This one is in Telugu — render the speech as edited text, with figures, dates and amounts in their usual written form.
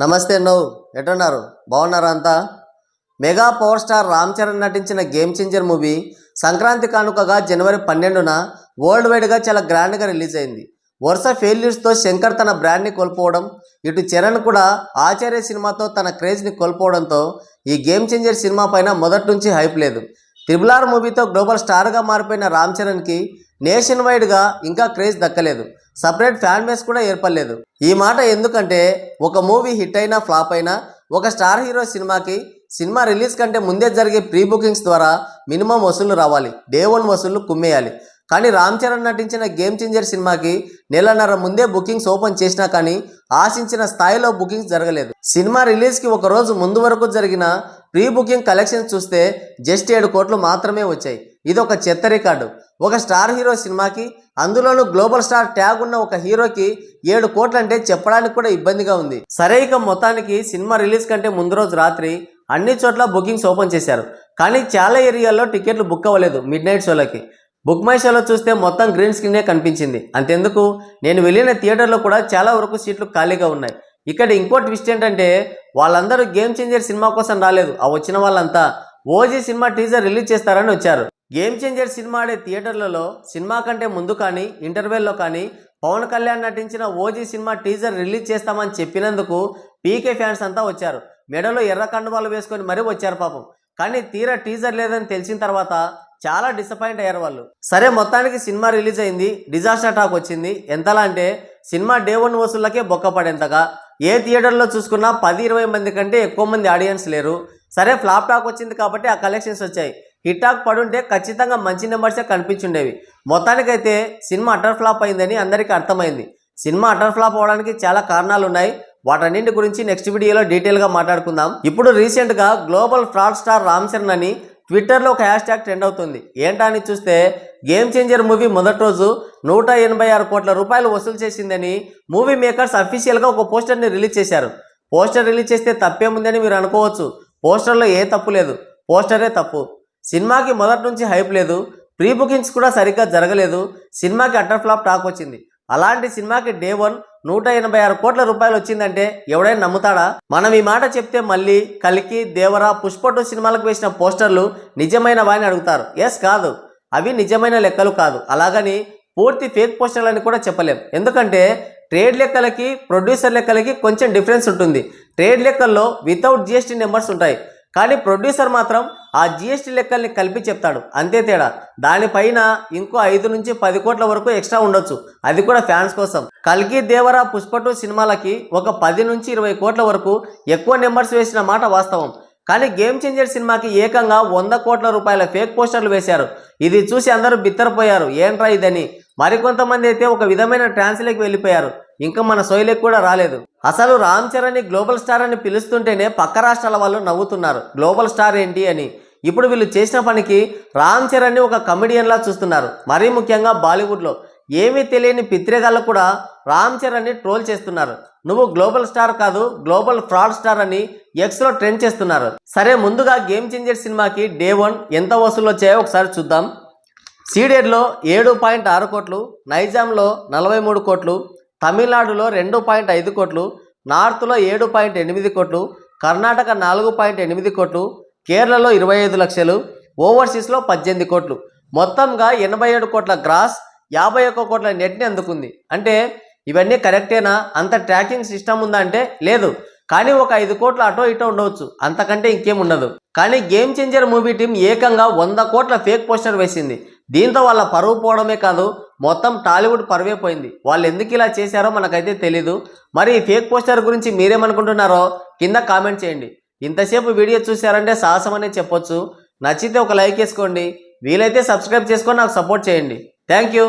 నమస్తే ఎటున్నారు బాగున్నారా అంతా? Mega power star Ram Charan నటించిన గేమ్ చేంజర్ మూవీ సంక్రాంతి కానుకగా జనవరి 12న వరల్డ్ వైడ్గా చాలా గ్రాండ్గా రిలీజ్ అయింది. వరుస ఫెయిల్యూర్స్తో శంకర్ తన బ్రాండ్ని కోల్పోవడం, ఇటు చరణ్ కూడా ఆచార్య సినిమాతో తన క్రేజ్ని కోల్పోవడంతో ఈ గేమ్ చేంజర్ సినిమా పైన మొదటి నుంచి హైప్ లేదు. RRR మూవీతో గ్లోబల్ స్టార్గా మారిపోయిన రామ్ చరణ్కి నేషన్ వైడ్గా ఇంకా క్రేజ్ దక్కలేదు. సపరేట్ ఫ్యాన్ బేస్ కూడా ఏర్పడలేదు. ఈ మాట ఎందుకంటే ఒక మూవీ హిట్ అయినా ఫ్లాప్ అయినా ఒక స్టార్ హీరో సినిమా రిలీజ్ కంటే ముందే జరిగే ప్రీ బుకింగ్స్ ద్వారా మినిమం వసూళ్లు రావాలి, డే 1 వసూళ్లు కుమ్మేయాలి. కానీ రామ్ చరణ్ నటించిన గేమ్ చేంజర్ సినిమాకి నెలన్నర ముందే బుకింగ్స్ ఓపెన్ చేసినా కానీ ఆశించిన స్థాయిలో బుకింగ్స్ జరగలేదు. సినిమా రిలీజ్కి ఒక రోజు ముందు వరకు జరిగిన ప్రీ బుకింగ్ కలెక్షన్స్ చూస్తే జస్ట్ 7 కోట్లు మాత్రమే వచ్చాయి. ఇది ఒక చెత్త రికార్డు. ఒక స్టార్ హీరో సినిమాకి, అందులోనూ గ్లోబల్ స్టార్ ట్యాగ్ ఉన్న ఒక హీరోకి 7 కోట్లు అంటే చెప్పడానికి కూడా ఇబ్బందిగా ఉంది. సరే, ఇక మొత్తానికి సినిమా రిలీజ్ కంటే ముందు రోజు రాత్రి అన్ని చోట్ల బుకింగ్స్ ఓపెన్ చేశారు. కానీ చాలా ఏరియాల్లో టికెట్లు బుక్ అవ్వలేదు. మిడ్ నైట్ షోలకి బుక్ మై షోలో చూస్తే మొత్తం గ్రీన్ స్క్రీనే కనిపించింది. అంతెందుకు, నేను వెళ్ళిన థియేటర్లో కూడా చాలా వరకు సీట్లు ఖాళీగా ఉన్నాయి. ఇక్కడ ఇంకో ట్విస్ట్ ఏంటంటే వాళ్ళందరూ గేమ్ చేంజర్ సినిమా కోసం రాలేదు. ఆ వచ్చిన వాళ్ళంతా ఓజీ సినిమా టీజర్ రిలీజ్ చేస్తారని వచ్చారు. గేమ్ చేంజర్ సినిమా ఆడే థియేటర్లలో సినిమా కంటే ముందు కానీ ఇంటర్వెల్లో కానీ పవన్ కళ్యాణ్ నటించిన ఓజీ సినిమా టీజర్ రిలీజ్ చేస్తామని చెప్పినందుకు పీకే ఫ్యాన్స్ అంతా వచ్చారు. మెడలో ఎర్ర కండువాలు వేసుకొని మరీ వచ్చారు పాపం. కానీ తీరా టీజర్ లేదని తెలిసిన తర్వాత చాలా డిసప్పాయింట్ అయ్యారు వాళ్ళు. సరే, మొత్తానికి సినిమా రిలీజ్ అయింది. డిజాస్టర్ టాక్ వచ్చింది. ఎంతలా అంటే సినిమా డే 1 వసూళ్ళకే బొక్కపడేంతగా. ఏ థియేటర్లో చూసుకున్నా 10-20 మంది కంటే ఎక్కువ మంది ఆడియన్స్ లేరు. సరే, ఫ్లాప్ టాక్ వచ్చింది కాబట్టి ఆ కలెక్షన్స్ వచ్చాయి. హిట్ టాక్ పడుంటే ఖచ్చితంగా మంచి నెంబర్సే కనిపించుండేవి. మొత్తానికైతే సినిమా అటర్ ఫ్లాప్ అయిందని అందరికీ అర్థమైంది. సినిమా అటర్ ఫ్లాప్ అవడానికి చాలా కారణాలు ఉన్నాయి. వాటన్నింటి గురించి నెక్స్ట్ వీడియోలో డీటెయిల్గా మాట్లాడుకుందాం. ఇప్పుడు రీసెంట్గా global fraud star Ram Charan అని ట్విట్టర్లో ఒక హ్యాష్ ట్యాగ్ ట్రెండ్ అవుతుంది. ఏంటని చూస్తే గేమ్ చేంజర్ మూవీ మొదటి రోజు 186 కోట్ల రూపాయలు వసూలు చేసిందని మూవీ మేకర్స్ అఫీషియల్గా ఒక పోస్టర్ని రిలీజ్ చేశారు. పోస్టర్ రిలీజ్ చేస్తే తప్పేముందని మీరు అనుకోవచ్చు. పోస్టర్లో ఏ తప్పు లేదు, పోస్టరే తప్పు. సినిమాకి మొదటి నుంచి హైప్ లేదు, ప్రీ బుకింగ్స్ కూడా సరిగ్గా జరగలేదు. సినిమాకి అటర్ ఫ్లాప్ టాక్ వచ్చింది. అలాంటి సినిమాకి డే 1 186 కోట్ల రూపాయలు వచ్చిందంటే ఎవడైనా నమ్ముతాడా? మనం ఈ మాట చెప్తే మళ్ళీ కల్కి, దేవరా, పుష్ప 2 సినిమాలకు వేసిన పోస్టర్లు నిజమైన వాని అడుగుతారు. ఎస్, కాదు, అవి నిజమైన లెక్కలు కాదు. అలాగని పూర్తి ఫేక్ పోస్టర్లు అని కూడా చెప్పలేం. ఎందుకంటే ట్రేడ్ లెక్కలకి ప్రొడ్యూసర్ లెక్కలకి కొంచెం డిఫరెన్స్ ఉంటుంది. ట్రేడ్ లెక్కల్లో వితౌట్ GST నెంబర్స్ ఉంటాయి. కానీ ప్రొడ్యూసర్ మాత్రం ఆ GST లెక్కల్ని కలిపి చెప్తాడు, అంతే తేడా. దానిపైన ఇంకో 5 నుంచి 10 కోట్ల వరకు ఎక్స్ట్రా ఉండొచ్చు, అది కూడా ఫ్యాన్స్ కోసం. కల్కి, దేవరా, పుష్ప 2 సినిమాలకి ఒక 10 నుంచి 20 కోట్ల వరకు ఎక్కువ నెంబర్స్ వేసిన మాట వాస్తవం. కానీ గేమ్ చేంజర్ సినిమాకి ఏకంగా 100 కోట్ల రూపాయల ఫేక్ పోస్టర్లు వేశారు. ఇది చూసి అందరూ బిత్తరపోయారు, ఏంట్రా ఇదని. మరికొంతమంది అయితే ఒక విధమైన ట్రాన్స్లోకి వెళ్ళిపోయారు. ఇంకా మన సోయిలకు కూడా రాలేదు. అసలు రామ్ చరణ్ని గ్లోబల్ స్టార్ అని పిలుస్తుంటేనే పక్క రాష్ట్రాల వాళ్ళు నవ్వుతున్నారు, గ్లోబల్ స్టార్ ఏంటి అని. ఇప్పుడు వీళ్ళు చేసిన పనికి రామ్ చరణ్ని ఒక కమెడియన్లా చూస్తున్నారు. మరీ ముఖ్యంగా బాలీవుడ్లో ఏమీ తెలియని పిత్రేగాళ్ళు కూడా రామ్ చరణ్ని ట్రోల్ చేస్తున్నారు. నువ్వు గ్లోబల్ స్టార్ కాదు, గ్లోబల్ ఫ్రాడ్ స్టార్ అని ఎక్స్లో ట్రెండ్ చేస్తున్నారు. సరే, ముందుగా గేమ్ చేంజర్ సినిమాకి డే 1 ఎంత వసూలు వచ్చాయో ఒకసారి చూద్దాం. సీడెడ్లో 7.6 కోట్లు, నైజాంలో 43 కోట్లు, తమిళనాడులో 2.5 కోట్లు, నార్త్లో 7.8 కోట్లు, కర్ణాటక 4.8 కోట్లు, కేరళలో 25 లక్షలు, ఓవర్సీస్లో 18 కోట్లు. మొత్తంగా 87 కోట్ల గ్రాస్, 51 కోట్ల నెట్ని అందుకుంది. అంటే ఇవన్నీ కరెక్టేనా? అంత ట్రాకింగ్ సిస్టమ్ ఉందా అంటే లేదు. కానీ ఒక 5 కోట్ల అటో ఇటో ఉండవచ్చు, అంతకంటే ఇంకేం ఉండదు. కానీ గేమ్ చేంజర్ మూవీ టీం ఏకంగా 100 కోట్ల ఫేక్ పోస్టర్ వేసింది. దీంతో వాళ్ళ పరువు పోవడమే కాదు, మొత్తం టాలీవుడ్ పరువే పోయింది. వాళ్ళు ఎందుకు ఇలా చేశారో మనకైతే తెలీదు. మరి ఈ ఫేక్ పోస్టర్ గురించి మీరేమనుకుంటున్నారో కింద కామెంట్ చేయండి. ఇంతసేపు వీడియో చూశారంటే సాహసం అనే చెప్పొచ్చు. నచ్చితే ఒక లైక్ వేసుకోండి, వీలైతే సబ్స్క్రైబ్ చేసుకొని నాకు సపోర్ట్ చేయండి. Thank you.